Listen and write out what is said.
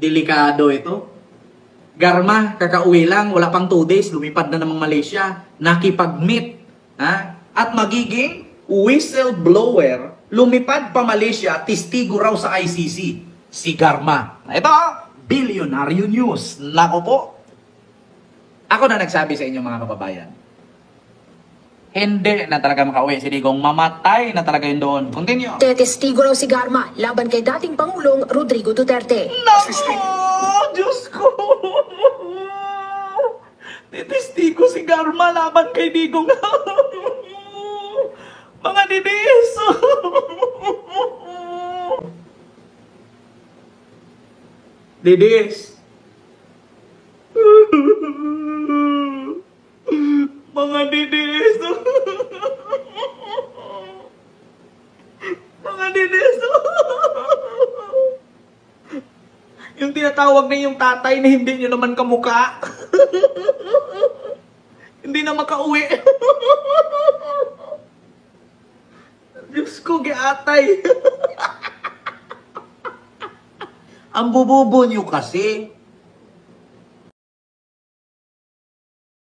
Delikado ito. Garma, kakauwi lang, wala pang 2 days, lumipad na namang Malaysia, nakipag-meet, ha? At magiging whistleblower, lumipad pa Malaysia, testigo raw sa ICC, si Garma. Ito, Bilyonaryo News. Nako po. Ako na nagsabi sa inyo mga kababayan, hindi na talaga makauwi si Digong, mamatay na talaga yun doon. Continue. Tetestigo raw si Garma laban kay dating Pangulong Rodrigo Duterte. Nako! Diyos ko! Tetestigo si Garma laban kay Digong. Mga didis! Didis! Mga didis! Mga didis! Yung tinatawag na yung tatay na hindi nyo naman kamukha. Hindi na makauwi. Diyos ko, giatay. Ang bububo nyo kasi,